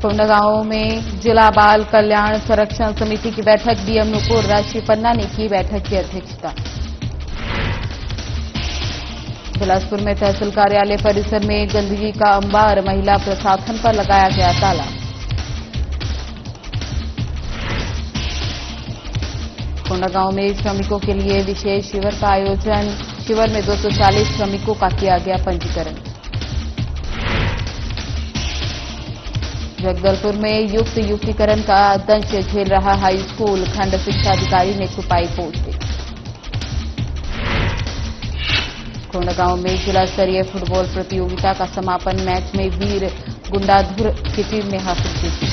कोंडागांव में जिला बाल कल्याण संरक्षण समिति की बैठक डीएम नुपुर राशि पन्ना ने की बैठक की अध्यक्षता। बिलासपुर में तहसील कार्यालय परिसर में गंदगी का अंबार, महिला प्रशासन पर लगाया गया ताला। कोंडागांव में श्रमिकों के लिए विशेष शिविर का आयोजन, शिविर में 240 श्रमिकों का किया गया पंजीकरण। जगदलपुर में युक्त युक्तिकरण का दंश झेल रहा हाई स्कूल, खंड शिक्षा अधिकारी ने छुपाई पोस्टिंग। कोंडागांव में जिला स्तरीय फुटबॉल प्रतियोगिता का समापन मैच में वीर गुंडाधुर की टीम ने हासिल की।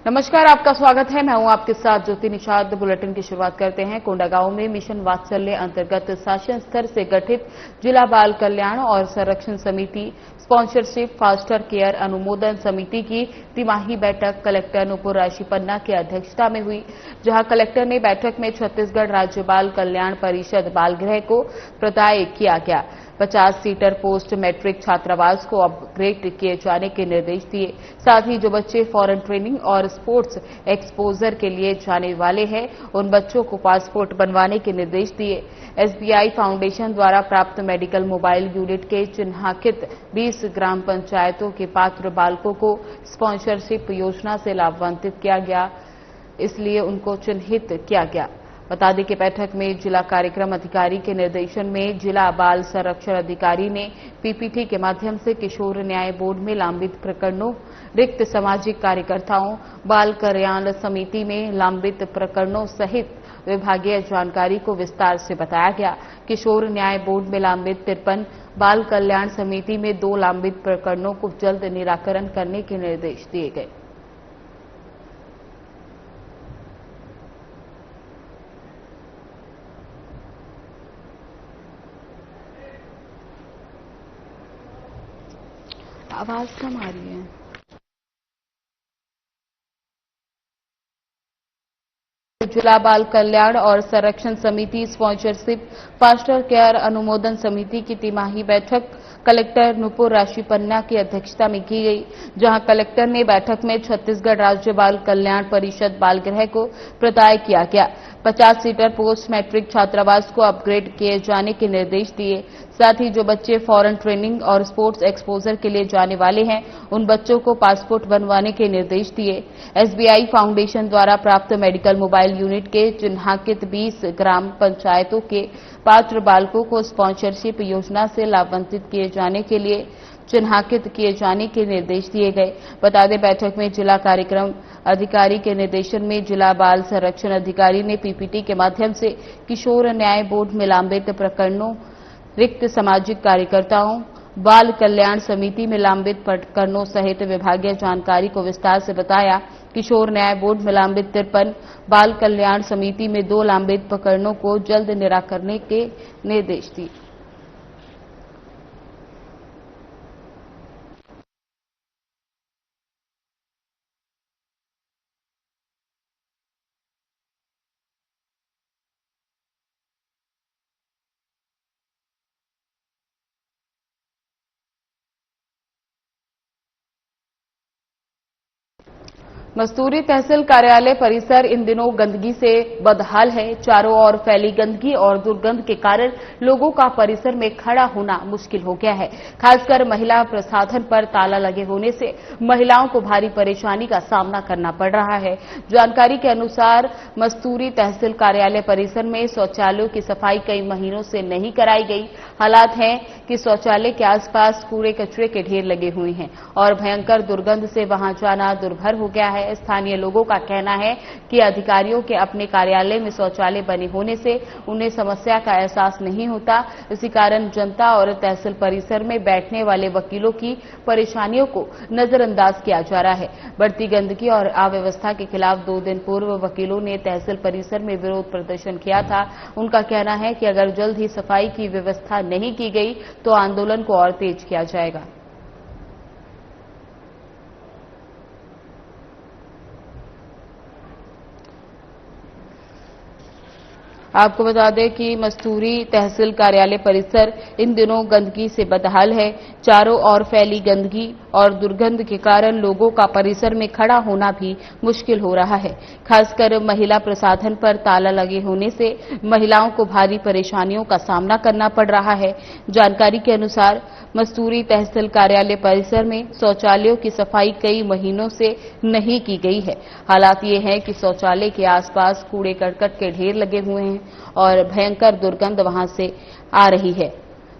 नमस्कार, आपका स्वागत है। मैं हूं आपके साथ ज्योति निषाद। बुलेटिन की शुरुआत करते हैं। कोंडागांव में मिशन वात्सल्य अंतर्गत शासन स्तर से गठित जिला बाल कल्याण और संरक्षण समिति स्पॉन्सरशिप फास्टर केयर अनुमोदन समिति की तिमाही बैठक कलेक्टर नुपुर राशि पन्ना की अध्यक्षता में हुई, जहां कलेक्टर ने बैठक में छत्तीसगढ़ राज्य बाल कल्याण परिषद बालगृह को प्रदाय किया गया 50 सीटर पोस्ट मैट्रिक छात्रावास को अपग्रेड किए जाने के निर्देश दिए। साथ ही जो बच्चे फॉरेन ट्रेनिंग और स्पोर्ट्स एक्सपोजर के लिए जाने वाले हैं, उन बच्चों को पासपोर्ट बनवाने के निर्देश दिए। एसबीआई फाउंडेशन द्वारा प्राप्त मेडिकल मोबाइल यूनिट के चिन्हांकित 20 ग्राम पंचायतों के पात्र बालकों को स्पॉन्सरशिप योजना से लाभान्वित किया गया, इसलिए उनको चिन्हित किया गया। बता दें कि बैठक में जिला कार्यक्रम अधिकारी के निर्देशन में जिला बाल संरक्षण अधिकारी ने पीपीटी के माध्यम से किशोर न्याय बोर्ड में लंबित प्रकरणों, रिक्त सामाजिक कार्यकर्ताओं, बाल कल्याण समिति में लंबित प्रकरणों सहित विभागीय जानकारी को विस्तार से बताया गया। किशोर न्याय बोर्ड में लंबित 53, बाल कल्याण समिति में 2 लंबित प्रकरणों को जल्द निराकरण करने के निर्देश दिए गए। आवाज कम आ रही है। जिला बाल कल्याण और संरक्षण समिति स्पॉन्सरशिप फास्टर केयर अनुमोदन समिति की तिमाही बैठक कलेक्टर नुपुर राशि पन्ना की अध्यक्षता में की गई, जहां कलेक्टर ने बैठक में छत्तीसगढ़ राज्य बाल कल्याण परिषद बालगृह को प्रदाय किया गया 50 सीटर पोस्ट मैट्रिक छात्रावास को अपग्रेड किए जाने के निर्देश दिए। साथ ही जो बच्चे फॉरेन ट्रेनिंग और स्पोर्ट्स एक्सपोजर के लिए जाने वाले हैं, उन बच्चों को पासपोर्ट बनवाने के निर्देश दिए। एसबीआई फाउंडेशन द्वारा प्राप्त मेडिकल मोबाइल यूनिट के चिन्हांकित 20 ग्राम पंचायतों के पात्र बालकों को स्पॉन्सरशिप योजना से लाभान्वित किए जाने के लिए चिन्हांकित किए जाने के निर्देश दिए गए। बता दें, बैठक में जिला कार्यक्रम अधिकारी के निर्देशन में जिला बाल संरक्षण अधिकारी ने पीपीटी के माध्यम से किशोर न्याय बोर्ड में लंबित प्रकरणों, रिक्त सामाजिक कार्यकर्ताओं, बाल कल्याण समिति में लंबित प्रकरणों सहित विभागीय जानकारी को विस्तार से बताया। किशोर न्याय बोर्ड में लंबित 53, बाल कल्याण समिति में 2 लंबित प्रकरणों को जल्द निराकरण के निर्देश दिए। मस्तूरी तहसील कार्यालय परिसर इन दिनों गंदगी से बदहाल है। चारों ओर फैली गंदगी और दुर्गंध के कारण लोगों का परिसर में खड़ा होना मुश्किल हो गया है। खासकर महिला प्रसाधन पर ताला लगे होने से महिलाओं को भारी परेशानी का सामना करना पड़ रहा है। जानकारी के अनुसार मस्तूरी तहसील कार्यालय परिसर में शौचालयों की सफाई कई महीनों से नहीं कराई गई। हालात है कि शौचालय के आसपास कूड़े कचरे के ढेर लगे हुए हैं और भयंकर दुर्गंध से वहां जाना दुर्भर हो गया है। स्थानीय लोगों का कहना है कि अधिकारियों के अपने कार्यालय में शौचालय बने होने से उन्हें समस्या का एहसास नहीं होता। इसी कारण जनता और तहसील परिसर में बैठने वाले वकीलों की परेशानियों को नजरअंदाज किया जा रहा है। बढ़ती गंदगी और अव्यवस्था के खिलाफ 2 दिन पूर्व वकीलों ने तहसील परिसर में विरोध प्रदर्शन किया था। उनका कहना है कि अगर जल्द ही सफाई की व्यवस्था नहीं की गई तो आंदोलन को और तेज किया जाएगा। आपको बता दें कि मस्तूरी तहसील कार्यालय परिसर इन दिनों गंदगी से बदहाल है। चारों ओर फैली गंदगी और दुर्गंध के कारण लोगों का परिसर में खड़ा होना भी मुश्किल हो रहा है। खासकर महिला प्रसाधन पर ताला लगे होने से महिलाओं को भारी परेशानियों का सामना करना पड़ रहा है। जानकारी के अनुसार मस्तूरी तहसील कार्यालय परिसर में शौचालयों की सफाई कई महीनों से नहीं की गई है। हालात ये है कि शौचालय के आसपास कूड़े करकट के ढेर लगे हुए हैं और भयंकर दुर्गंध वहां से आ रही है।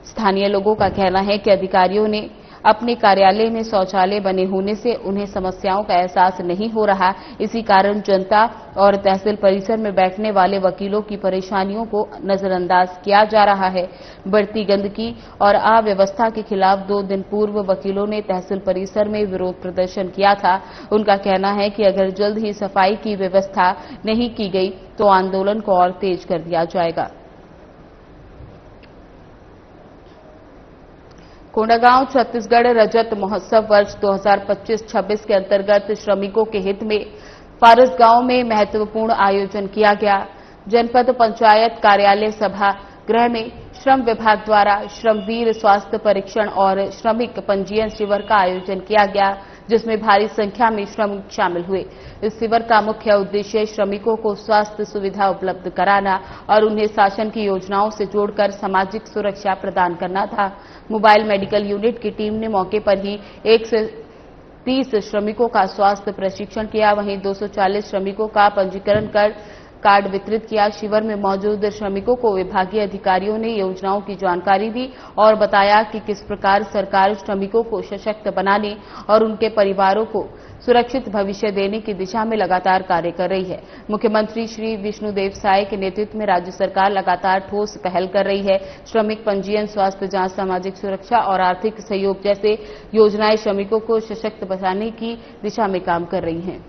स्थानीय लोगों का कहना है कि अधिकारियों ने अपने कार्यालय में शौचालय बने होने से उन्हें समस्याओं का एहसास नहीं हो रहा। इसी कारण जनता और तहसील परिसर में बैठने वाले वकीलों की परेशानियों को नजरअंदाज किया जा रहा है। बढ़ती गंदगी और अव्यवस्था के खिलाफ 2 दिन पूर्व वकीलों ने तहसील परिसर में विरोध प्रदर्शन किया था। उनका कहना है कि अगर जल्द ही सफाई की व्यवस्था नहीं की गई तो आंदोलन को और तेज कर दिया जाएगा। कोंडागांव छत्तीसगढ़ रजत महोत्सव वर्ष 2025-26 के अंतर्गत श्रमिकों के हित में फारसगांव में महत्वपूर्ण आयोजन किया गया। जनपद पंचायत कार्यालय सभागृह में श्रम विभाग द्वारा श्रमवीर स्वास्थ्य परीक्षण और श्रमिक पंजीयन शिविर का आयोजन किया गया, जिसमें भारी संख्या में श्रमिक शामिल हुए। इस शिविर का मुख्य उद्देश्य श्रमिकों को स्वास्थ्य सुविधा उपलब्ध कराना और उन्हें शासन की योजनाओं से जोड़कर सामाजिक सुरक्षा प्रदान करना था। मोबाइल मेडिकल यूनिट की टीम ने मौके पर ही 1 से 30 श्रमिकों का स्वास्थ्य प्रशिक्षण किया। वहीं 240 श्रमिकों का पंजीकरण कर कार्ड वितरित किया। शिविर में मौजूद श्रमिकों को विभागीय अधिकारियों ने योजनाओं की जानकारी दी और बताया कि किस प्रकार सरकार श्रमिकों को सशक्त बनाने और उनके परिवारों को सुरक्षित भविष्य देने की दिशा में लगातार कार्य कर रही है। मुख्यमंत्री श्री विष्णुदेव साय के नेतृत्व में राज्य सरकार लगातार ठोस पहल कर रही है। श्रमिक पंजीयन, स्वास्थ्य जांच, सामाजिक सुरक्षा और आर्थिक सहयोग जैसे योजनाएं श्रमिकों को सशक्त बनाने की दिशा में काम कर रही हैं।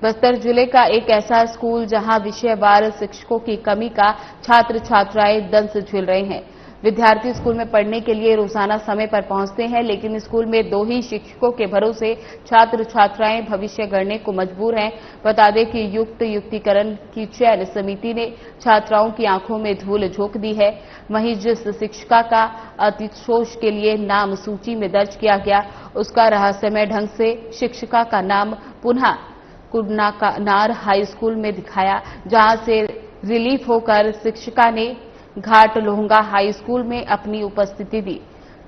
बस्तर जिले का एक ऐसा स्कूल जहां विषयवार शिक्षकों की कमी का छात्र छात्राएं दंश झेल रहे हैं। विद्यार्थी स्कूल में पढ़ने के लिए रोजाना समय पर पहुंचते हैं, लेकिन स्कूल में 2 ही शिक्षकों के भरोसे छात्र छात्राएं भविष्य गढ़ने को मजबूर हैं। बता दें कि युक्तिकरण की चयन समिति ने छात्राओं की आंखों में धूल झोंक दी है। वहीं जिस शिक्षिका का अतिशोष के लिए नाम सूची में दर्ज किया गया, उसका रहस्यमय ढंग से शिक्षिका का नाम पुनः कुडनार हाई स्कूल में दिखाया, जहां से रिलीफ होकर शिक्षिका ने घाट लोहंगा हाई स्कूल में अपनी उपस्थिति दी।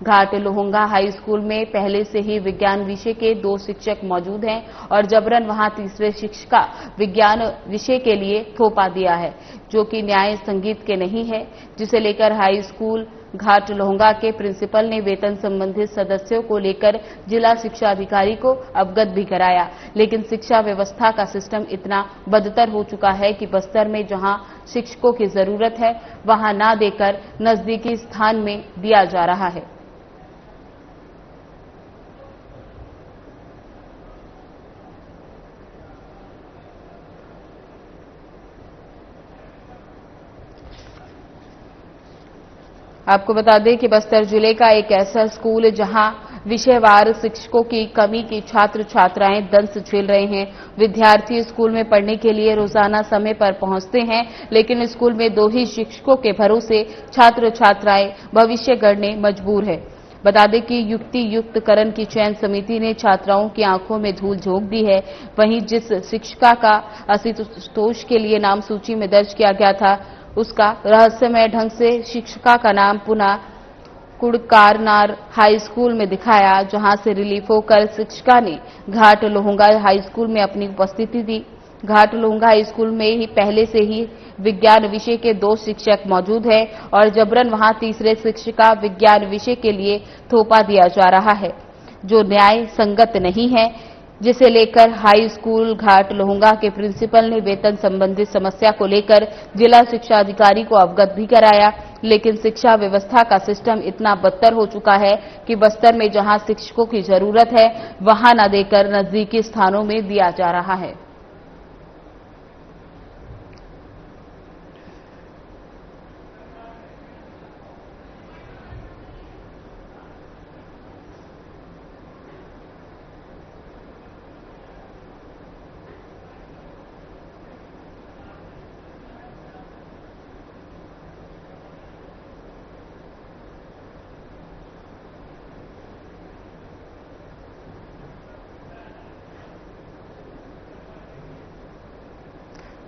घाट लोहंगा हाई स्कूल में पहले से ही विज्ञान विषय के 2 शिक्षक मौजूद हैं और जबरन वहां तीसरे शिक्षिका विज्ञान विषय के लिए थोपा दिया है, जो कि न्याय संगीत के नहीं है, जिसे लेकर हाई स्कूल घाट लोहंगा के प्रिंसिपल ने वेतन संबंधित सदस्यों को लेकर जिला शिक्षा अधिकारी को अवगत भी कराया। लेकिन शिक्षा व्यवस्था का सिस्टम इतना बदतर हो चुका है कि बस्तर में जहां शिक्षकों की जरूरत है, वहां ना देकर नजदीकी स्थान में दिया जा रहा है। आपको बता दें कि बस्तर जिले का एक ऐसा स्कूल जहां विषयवार शिक्षकों की कमी की छात्र छात्राएं दंश झेल रहे हैं। विद्यार्थी स्कूल में पढ़ने के लिए रोजाना समय पर पहुंचते हैं, लेकिन स्कूल में 2 ही शिक्षकों के भरोसे छात्र छात्राएं भविष्य गढ़ने मजबूर है। बता दें कि युक्तिकरण की चयन समिति ने छात्राओं की आंखों में धूल झोंक दी है। वहीं जिस शिक्षिका का असंतोष के लिए नाम सूची में दर्ज किया गया था, उसका रहस्यमय ढंग से शिक्षिका का नाम पुनः कुडकारनार हाई स्कूल में दिखाया, जहां से रिलीफ होकर शिक्षिका ने घाट लोहंगा हाई स्कूल में अपनी उपस्थिति दी। घाट लोहंगा हाई स्कूल में ही पहले से ही विज्ञान विषय के 2 शिक्षक मौजूद हैं और जबरन वहां तीसरे शिक्षिका विज्ञान विषय के लिए थोपा दिया जा रहा है, जो न्याय संगत नहीं है, जिसे लेकर हाई स्कूल घाट लोहंगा के प्रिंसिपल ने वेतन संबंधित समस्या को लेकर जिला शिक्षा अधिकारी को अवगत भी कराया। लेकिन शिक्षा व्यवस्था का सिस्टम इतना बदतर हो चुका है कि बस्तर में जहां शिक्षकों की जरूरत है, वहां न देकर नजदीकी स्थानों में दिया जा रहा है।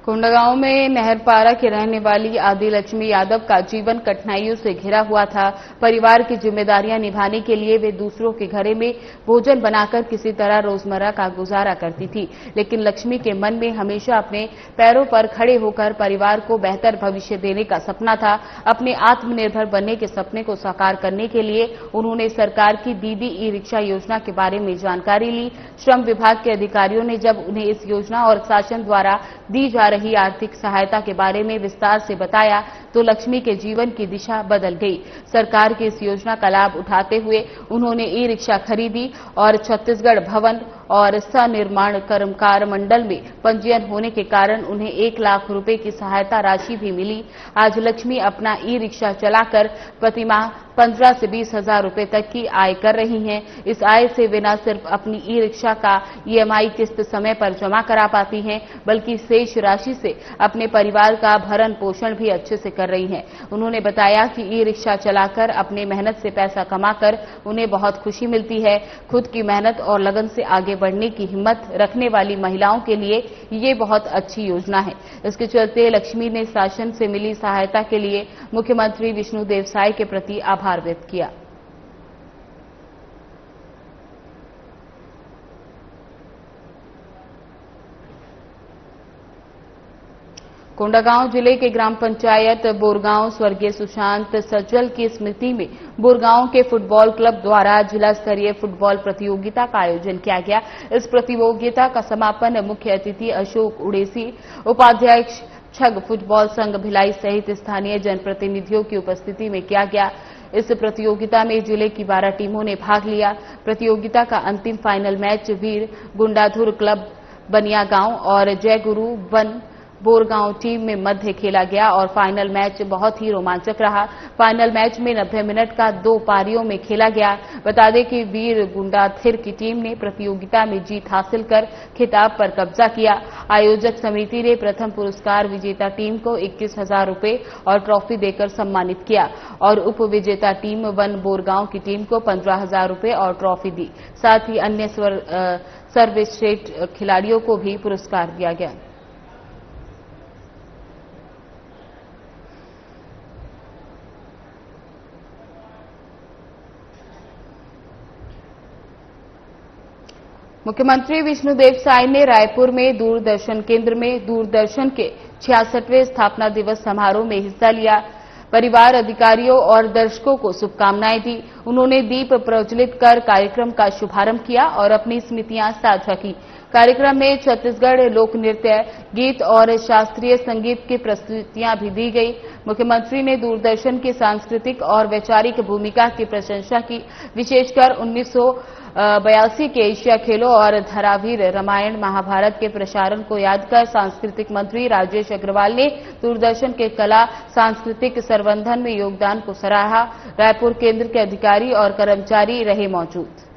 कोंडागांव में नहरपारा की रहने वाली आदि लक्ष्मी यादव का जीवन कठिनाइयों से घिरा हुआ था। परिवार की जिम्मेदारियां निभाने के लिए वे दूसरों के घरों में भोजन बनाकर किसी तरह रोजमर्रा का गुजारा करती थी, लेकिन लक्ष्मी के मन में हमेशा अपने पैरों पर खड़े होकर परिवार को बेहतर भविष्य देने का सपना था। अपने आत्मनिर्भर बनने के सपने को साकार करने के लिए उन्होंने सरकार की दीदी ई रिक्शा योजना के बारे में जानकारी ली। श्रम विभाग के अधिकारियों ने जब उन्हें इस योजना और शासन द्वारा दी जा रही आर्थिक सहायता के बारे में विस्तार से बताया तो लक्ष्मी के जीवन की दिशा बदल गई। सरकार की इस योजना का लाभ उठाते हुए उन्होंने ई रिक्शा खरीदी और छत्तीसगढ़ भवन और सनिर्माण कर्मकार मंडल में पंजीयन होने के कारण उन्हें 1 लाख रुपए की सहायता राशि भी मिली। आज लक्ष्मी अपना ई रिक्शा चलाकर प्रतिमाह 15 से 20 हजार रुपए तक की आय कर रही हैं। इस आय से वे न सिर्फ अपनी ई रिक्शा का ईएमआई किस्त समय पर जमा करा पाती हैं, बल्कि शेष राशि से अपने परिवार का भरण पोषण भी अच्छे से कर रही हैं। उन्होंने बताया कि ई रिक्शा चलाकर अपने मेहनत से पैसा कमाकर उन्हें बहुत खुशी मिलती है। खुद की मेहनत और लगन से आगे बढ़ने की हिम्मत रखने वाली महिलाओं के लिए ये बहुत अच्छी योजना है। इसके चलते लक्ष्मी ने शासन से मिली सहायता के लिए मुख्यमंत्री विष्णुदेव साय के प्रति आभार व्यक्त किया। कोंडागांव जिले के ग्राम पंचायत बोरगांव स्वर्गीय सुशांत सज्जल की स्मृति में बोरगांव के फुटबॉल क्लब द्वारा जिला स्तरीय फुटबॉल प्रतियोगिता का आयोजन किया गया। इस प्रतियोगिता का समापन मुख्य अतिथि अशोक उड़ेसी, उपाध्यक्ष छग फुटबॉल संघ भिलाई सहित स्थानीय जनप्रतिनिधियों की उपस्थिति में किया गया। इस प्रतियोगिता में जिले की 12 टीमों ने भाग लिया। प्रतियोगिता का अंतिम फाइनल मैच वीर गुंडाधुर क्लब बनियागांव और जय गुरु वन बोरगांव टीम में मध्य खेला गया और फाइनल मैच बहुत ही रोमांचक रहा। फाइनल मैच में 90 मिनट का 2 पारियों में खेला गया। बता दें कि वीर गुंडाथिर की टीम ने प्रतियोगिता में जीत हासिल कर खिताब पर कब्जा किया। आयोजक समिति ने प्रथम पुरस्कार विजेता टीम को 21,000 रुपए और ट्रॉफी देकर सम्मानित किया और उप विजेता टीम वन बोरगांव की टीम को 15,000 रुपए और ट्रॉफी दी। साथ ही अन्य सर्वश्रेष्ठ खिलाड़ियों को भी पुरस्कार दिया गया। मुख्यमंत्री विष्णुदेव साय ने रायपुर में दूरदर्शन केंद्र में दूरदर्शन के 66वें स्थापना दिवस समारोह में हिस्सा लिया। परिवार, अधिकारियों और दर्शकों को शुभकामनाएं दी। उन्होंने दीप प्रज्वलित कर कार्यक्रम का शुभारंभ किया और अपनी स्मृतियां साझा की। कार्यक्रम में छत्तीसगढ़ लोक नृत्य, गीत और शास्त्रीय संगीत की प्रस्तुतियां भी दी गई। मुख्यमंत्री ने दूरदर्शन की सांस्कृतिक और वैचारिक भूमिका की प्रशंसा की। विशेषकर 1982 के एशिया खेलों और धरावीर रामायण महाभारत के प्रसारण को याद कर सांस्कृतिक मंत्री राजेश अग्रवाल ने दूरदर्शन के कला सांस्कृतिक संवर्धन में योगदान को सराहा। रायपुर केंद्र के अधिकारी और कर्मचारी रहे मौजूद।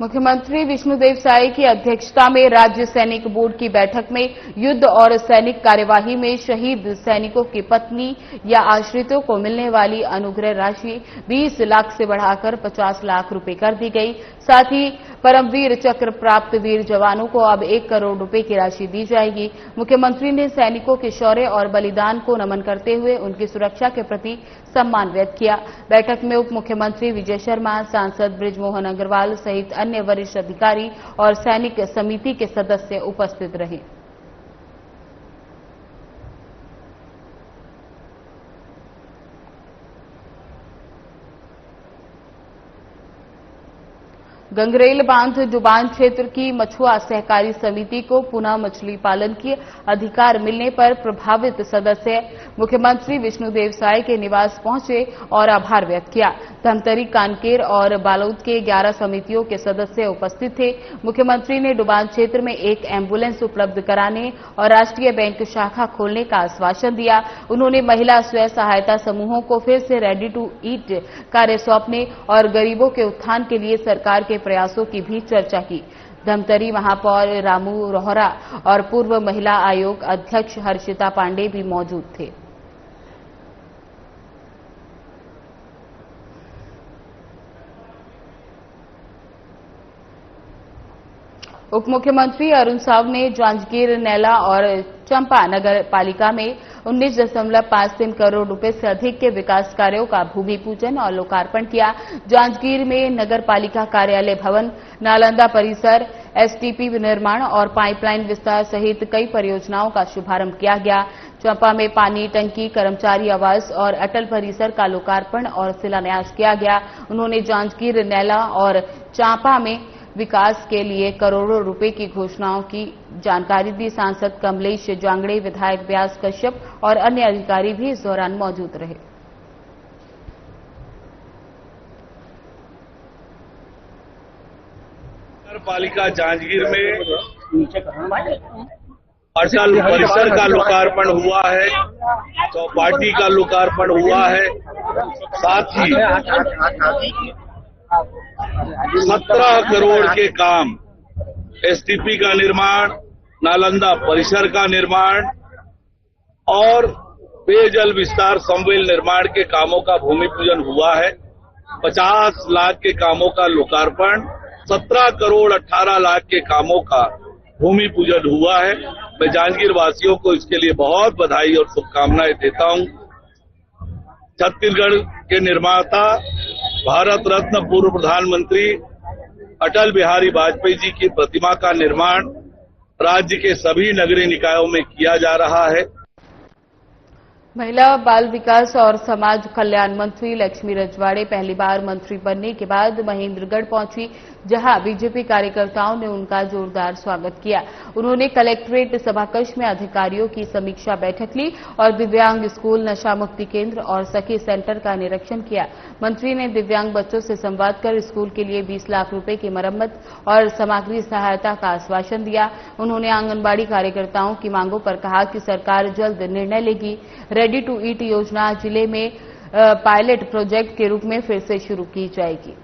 मुख्यमंत्री विष्णुदेव साय की अध्यक्षता में राज्य सैनिक बोर्ड की बैठक में युद्ध और सैनिक कार्यवाही में शहीद सैनिकों की पत्नी या आश्रितों को मिलने वाली अनुग्रह राशि 20 लाख से बढ़ाकर 50 लाख रुपए कर दी गई। साथ ही परमवीर चक्र प्राप्त वीर जवानों को अब 1 करोड़ रुपए की राशि दी जाएगी। मुख्यमंत्री ने सैनिकों के शौर्य और बलिदान को नमन करते हुए उनकी सुरक्षा के प्रति सम्मान व्यक्त किया। बैठक में उप मुख्यमंत्री विजय शर्मा, सांसद बृजमोहन अग्रवाल सहित अन्य वरिष्ठ अधिकारी और सैनिक समिति के सदस्य उपस्थित रहे। गंगरेल बांध डुबान क्षेत्र की मछुआ सहकारी समिति को पुनः मछली पालन के अधिकार मिलने पर प्रभावित सदस्य मुख्यमंत्री विष्णुदेव साय के निवास पहुंचे और आभार व्यक्त किया। धमतरी, कानकेर और बालोद के 11 समितियों के सदस्य उपस्थित थे। मुख्यमंत्री ने डुबान क्षेत्र में एक एम्बुलेंस उपलब्ध कराने और राष्ट्रीय बैंक शाखा खोलने का आश्वासन दिया। उन्होंने महिला स्वयं सहायता समूहों को फिर से रेडी टू ईट कार्य सौंपने और गरीबों के उत्थान के लिए सरकार के प्रयासों की भी चर्चा की। धमतरी महापौर रामू रोहरा और पूर्व महिला आयोग अध्यक्ष हर्षिता पांडे भी मौजूद थे। उप मुख्यमंत्री अरुण साव ने जांजगीर, नैला और चंपा नगर पालिका में 19.53 करोड़ रुपए से अधिक के विकास कार्यों का भूमि पूजन और लोकार्पण किया। जांजगीर में नगर पालिका कार्यालय भवन, नालंदा परिसर, एसटीपी निर्माण और पाइपलाइन विस्तार सहित कई परियोजनाओं का शुभारंभ किया गया। चंपा में पानी टंकी, कर्मचारी आवास और अटल परिसर का लोकार्पण और शिलान्यास किया गया। उन्होंने जांजगीर, नैला और चांपा में विकास के लिए करोड़ों रुपए की घोषणाओं की जानकारी दी। सांसद कमलेश जांगड़े, विधायक व्यास कश्यप और अन्य अधिकारी भी इस दौरान मौजूद रहे। नगर पालिका जांजगीर में अटल परिसर का लोकार्पण हुआ है, चौपाटी का लोकार्पण हुआ है, साथ ही 17 करोड़ के काम एसटीपी का निर्माण, नालंदा परिसर का निर्माण और पेयजल विस्तार संवेल निर्माण के कामों का भूमि पूजन हुआ है। 50 लाख के कामों का लोकार्पण, 17 करोड़ 18 लाख के कामों का भूमि पूजन हुआ है। मैं जांजगीर वासियों को इसके लिए बहुत बधाई और शुभकामनाएं देता हूं। छत्तीसगढ़ के निर्माता, भारत रत्न पूर्व प्रधानमंत्री अटल बिहारी वाजपेयी जी की प्रतिमा का निर्माण राज्य के सभी नगरीय निकायों में किया जा रहा है। महिला, बाल विकास और समाज कल्याण मंत्री लक्ष्मी रजवाड़े पहली बार मंत्री बनने के बाद महेंद्रगढ़ पहुंची, जहां बीजेपी कार्यकर्ताओं ने उनका जोरदार स्वागत किया। उन्होंने कलेक्ट्रेट सभाकक्ष में अधिकारियों की समीक्षा बैठक ली और दिव्यांग स्कूल, नशा मुक्ति केंद्र और सखी सेंटर का निरीक्षण किया। मंत्री ने दिव्यांग बच्चों से संवाद कर स्कूल के लिए 20 लाख रुपए की मरम्मत और सामग्री सहायता का आश्वासन दिया। उन्होंने आंगनबाड़ी कार्यकर्ताओं की मांगों पर कहा कि सरकार जल्द निर्णय लेगी। रेडी टू ईट योजना जिले में पायलट प्रोजेक्ट के रूप में फिर से शुरू की जाएगी।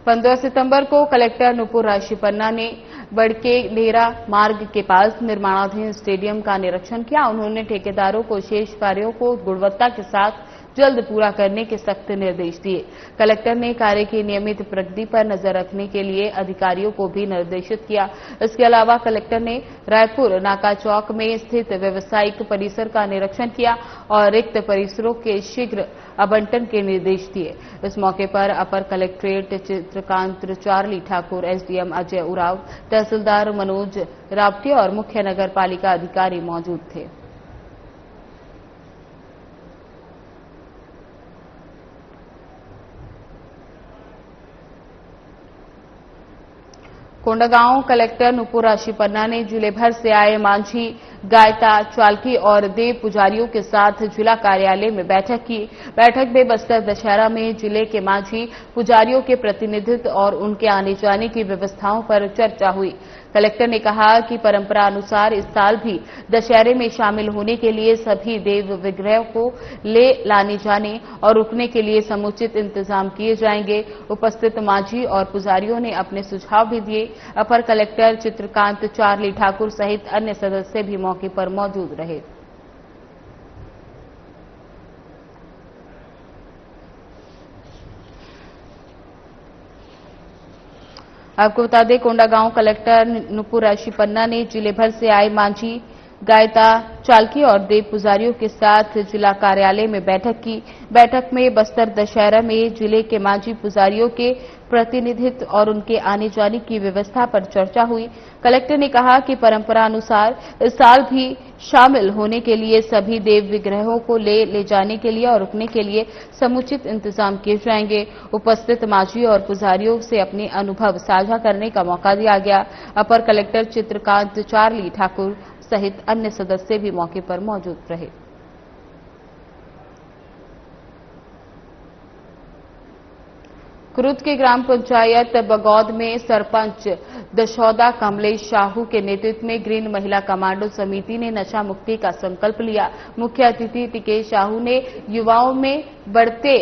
पंद्रह सितंबर को कलेक्टर नुपुर राशीपन्ना ने बड़के डेरा मार्ग के पास निर्माणाधीन स्टेडियम का निरीक्षण किया। उन्होंने ठेकेदारों को शेष कार्यों को गुणवत्ता के साथ जल्द पूरा करने के सख्त निर्देश दिए। कलेक्टर ने कार्य की नियमित प्रगति पर नजर रखने के लिए अधिकारियों को भी निर्देशित किया। इसके अलावा कलेक्टर ने रायपुर नाका चौक में स्थित व्यावसायिक परिसर का निरीक्षण किया और रिक्त परिसरों के शीघ्र आवंटन के निर्देश दिए। इस मौके पर upper collectorate Chitrakant Charlie Thakur, SDM Ajay Uraon, tehsildar Manoj Rawte और मुख्य नगर पालिका अधिकारी मौजूद थे। कोंडागांव कलेक्टर नुपुर राशीपन्ना ने जिले भर से आए मांझी, गायता, चालकी और देव पुजारियों के साथ जिला कार्यालय में बैठक की। बैठक में बस्तर दशहरा में जिले के मांझी पुजारियों के प्रतिनिधित्व और उनके आने जाने की व्यवस्थाओं पर चर्चा हुई। कलेक्टर ने कहा कि परंपरा अनुसार इस साल भी दशहरे में शामिल होने के लिए सभी देव विग्रहों को ले लाने जाने और रुकने के लिए समुचित इंतजाम किए जाएंगे। उपस्थित मांझी और पुजारियों ने अपने सुझाव भी दिए। अपर कलेक्टर चित्रकांत चार्ली ठाकुर सहित अन्य सदस्य भी मौके पर मौजूद रहे। आपको बता दें, कोंडागांव कलेक्टर नुपुर राशीपन्ना ने जिले भर से आए मांझी, गायता, चालकी और देव पुजारियों के साथ जिला कार्यालय में बैठक की। बैठक में बस्तर दशहरा में जिले के मांझी पुजारियों के प्रतिनिधित्व और उनके आने जाने की व्यवस्था पर चर्चा हुई। कलेक्टर ने कहा कि परंपरा अनुसार इस साल भी शामिल होने के लिए सभी देव विग्रहों को ले जाने के लिए और रुकने के लिए समुचित इंतजाम किए जाएंगे। उपस्थित मांझी और पुजारियों से अपने अनुभव साझा करने का मौका दिया गया। अपर कलेक्टर चित्रकांत चार्ली ठाकुर सहित अन्य सदस्य भी मौके पर मौजूद रहे। कुरुद की ग्राम पंचायत बगौद में सरपंच दशौदा कमलेश साहू के नेतृत्व में ग्रीन महिला कमांडो समिति ने नशा मुक्ति का संकल्प लिया। मुख्य अतिथि टिकेश साहू ने युवाओं में बढ़ते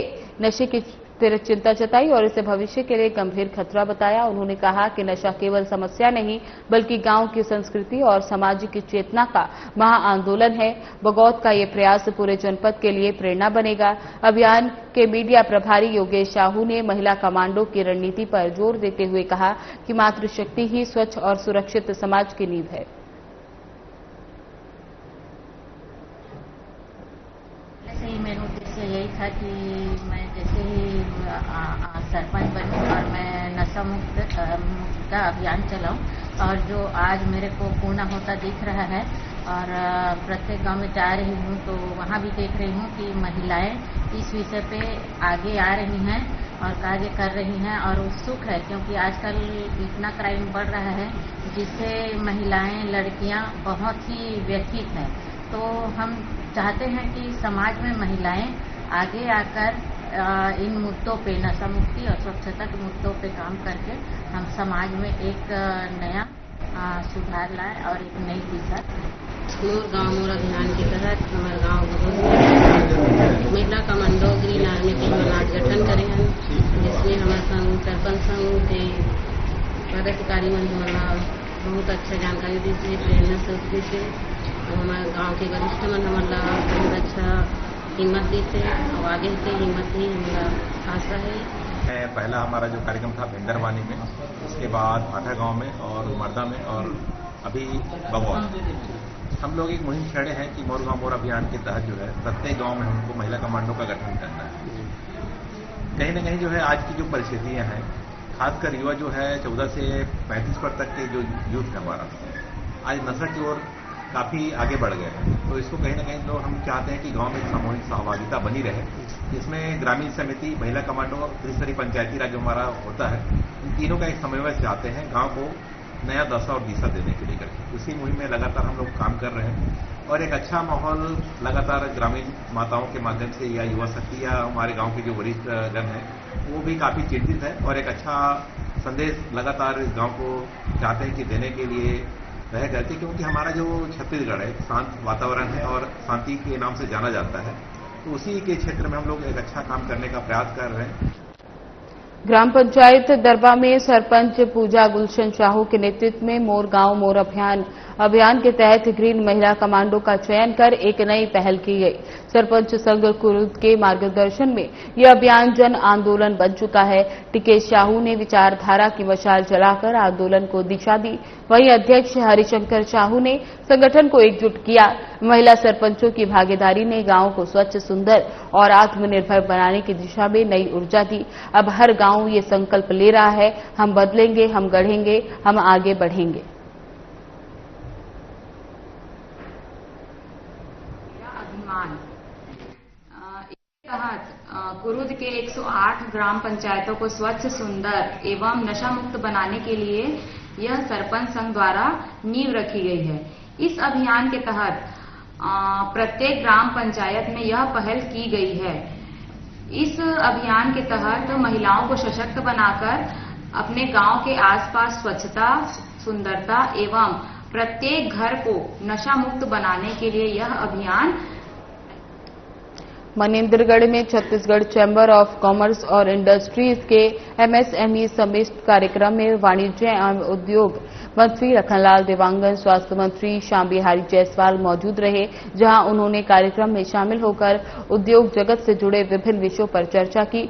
नशे के तेरे चिंता जताई और इसे भविष्य के लिए गंभीर खतरा बताया। उन्होंने कहा कि नशा केवल समस्या नहीं बल्कि गांव की संस्कृति और सामाजिक चेतना का महाआंदोलन है। बगौत का ये प्रयास पूरे जनपद के लिए प्रेरणा बनेगा। अभियान के मीडिया प्रभारी योगेश साहू ने महिला कमांडो की रणनीति पर जोर देते हुए कहा कि मातृशक्ति ही स्वच्छ और सुरक्षित समाज की नींव है। मेरा उद्देश्य यही था कि मैं जैसे ही सरपंच बनी और मैं नशा मुक्त का अभियान चलाऊं, और जो आज मेरे को पूर्ण होता दिख रहा है और प्रत्येक गांव में जा रही हूं तो वहां भी देख रही हूं कि महिलाएं इस विषय पे आगे आ रही हैं और कार्य कर रही हैं और उत्सुक है, क्योंकि आजकल इतना क्राइम बढ़ रहा है जिससे महिलाएं लड़कियां बहुत ही व्यथित हैं। तो हम चाहते हैं कि समाज में महिलाएं आगे आकर इन मुद्दों पे, नशा मुक्ति और स्वच्छता के मुद्दों पे काम करके हम समाज में एक नया सुधार लाए और एक नई दिशा। मोर गांव मोर अभियान के तहत हमारे गांव महिला कमांडो ग्रीन आर्मी टीम आज गठन करे हैं, जिसमें हमारे संघ सरपंच संघ के पदाधिकारी मन बहुत अच्छा जानकारी दी से, प्रेरणा से से हमारे गांव के वरिष्ठ मन हमारा बहुत अच्छा हिम्मत दी से और आगे से हिम्मत ही हमारा आशा है। पहला हमारा जो कार्यक्रम था भिंडरवानी में, उसके बाद भाटा गांव में और मर्दा में और अभी बगौत। हम लोग एक मुहिम छेड़े हैं कि मोर गांव मोर अभियान के तहत जो है प्रत्येक गांव में हमको महिला कमांडो का गठन करना है। कहीं न कहीं जो है आज की जो परिस्थितियां हैं, खासकर युवा जो है 14 से 35 वर्ष तक के जो यूथ है हमारा, आज नशा की ओर काफी आगे बढ़ गए हैं। तो इसको कहीं न कहीं तो हम चाहते हैं कि गांव में सामूहिक सहभागिता बनी रहे, इसमें ग्रामीण समिति, महिला कमांडो, त्रिस्तरीय पंचायती राज जो हमारा होता है, इन तीनों का एक समन्वय चाहते हैं गांव को नया दशा और दिशा देने के लिए करके। उसी मुहिम में लगातार हम लोग काम कर रहे हैं और एक अच्छा माहौल लगातार ग्रामीण माताओं के माध्यम से या युवा शक्ति या हमारे गांव के जो वरिष्ठ जन है वो भी काफी चिंतित है और एक अच्छा संदेश लगातार इस गांव को चाहते हैं कि देने के लिए रह करके, क्योंकि हमारा जो छत्तीसगढ़ है शांत वातावरण है और शांति के नाम से जाना जाता है, तो उसी के क्षेत्र में हम लोग एक अच्छा काम करने का प्रयास कर रहे हैं। ग्राम पंचायत दरबा में सरपंच पूजा गुलशन साहू के नेतृत्व में मोर गांव मोर अभियान के तहत ग्रीन महिला कमांडो का चयन कर एक नई पहल की गई। सरपंच संघ कुरुद के मार्गदर्शन में यह अभियान जन आंदोलन बन चुका है। टिकेश साहू ने विचारधारा की मशाल जलाकर आंदोलन को दिशा दी। वहीं अध्यक्ष हरिशंकर साहू ने संगठन को एकजुट किया। महिला सरपंचों की भागीदारी ने गांव को स्वच्छ, सुंदर और आत्मनिर्भर बनाने की दिशा में नई ऊर्जा दी। अब हर गांव ये संकल्प ले रहा है, हम बदलेंगे, हम गढ़ेंगे, हम आगे बढ़ेंगे। इसके तहत कुरुद के 108 ग्राम पंचायतों को स्वच्छ, सुंदर एवं नशा मुक्त बनाने के लिए यह सरपंच संघ द्वारा नींव रखी गई है। इस अभियान के तहत प्रत्येक ग्राम पंचायत में यह पहल की गई है। इस अभियान के तहत महिलाओं को सशक्त बनाकर अपने गांव के आसपास स्वच्छता, सुंदरता एवं प्रत्येक घर को नशा मुक्त बनाने के लिए यह अभियान। मनेंद्रगढ़ में छत्तीसगढ़ चैम्बर ऑफ कॉमर्स और इंडस्ट्रीज के MSME समिट कार्यक्रम में वाणिज्य एवं उद्योग मंत्री लखनलाल देवांगन, स्वास्थ्य मंत्री श्याम बिहारी जायसवाल मौजूद रहे, जहां उन्होंने कार्यक्रम में शामिल होकर उद्योग जगत से जुड़े विभिन्न विषयों पर चर्चा की।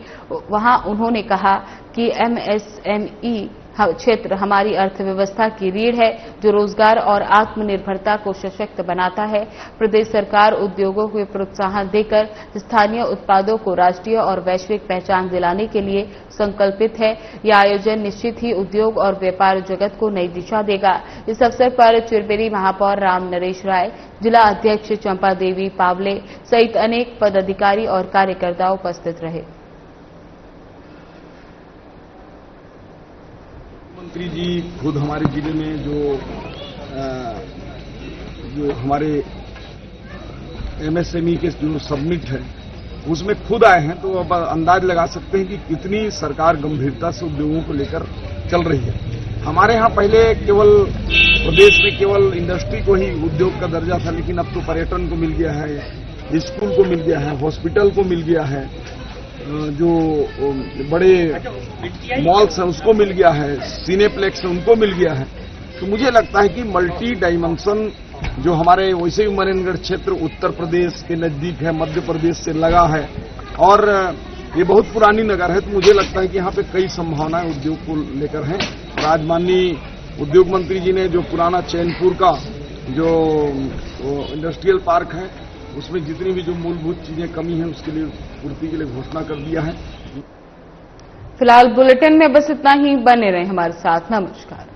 वहां उन्होंने कहा कि MSME क्षेत्र हमारी अर्थव्यवस्था की रीढ़ है, जो रोजगार और आत्मनिर्भरता को सशक्त बनाता है। प्रदेश सरकार उद्योगों को प्रोत्साहन देकर स्थानीय उत्पादों को राष्ट्रीय और वैश्विक पहचान दिलाने के लिए संकल्पित है। यह आयोजन निश्चित ही उद्योग और व्यापार जगत को नई दिशा देगा। इस अवसर पर चिरबेरी महापौर राम नरेश राय, जिला अध्यक्ष चंपा देवी पावले सहित अनेक पदाधिकारी और कार्यकर्ता उपस्थित रहे। मंत्री जी खुद हमारे जिले में जो हमारे MSME के जो सबमिट है उसमें खुद आए हैं, तो अब अंदाज लगा सकते हैं कि कितनी सरकार गंभीरता से उद्योगों को लेकर चल रही है। हमारे यहाँ पहले केवल प्रदेश में केवल इंडस्ट्री को ही उद्योग का दर्जा था, लेकिन अब तो पर्यटन को मिल गया है, स्कूल को मिल गया है, हॉस्पिटल को मिल गया है, जो बड़े मॉल्स हैं उसको मिल गया है, सिनेप्लेक्स है उनको मिल गया है। तो मुझे लगता है कि मल्टी डायमेंशन जो हमारे वैसे ही मनेनगढ़ क्षेत्र उत्तर प्रदेश के नजदीक है, मध्य प्रदेश से लगा है और ये बहुत पुरानी नगर है, तो मुझे लगता है कि यहाँ पे कई संभावनाएं उद्योग को लेकर हैं। आज माननीय उद्योग मंत्री जी ने जो पुराना चैनपुर का जो इंडस्ट्रियल पार्क है उसमें जितनी भी जो मूलभूत चीजें कमी है उसके लिए पूर्ति के लिए घोषणा कर दिया है। फिलहाल बुलेटिन में बस इतना ही। बने रहें हमारे साथ। नमस्कार।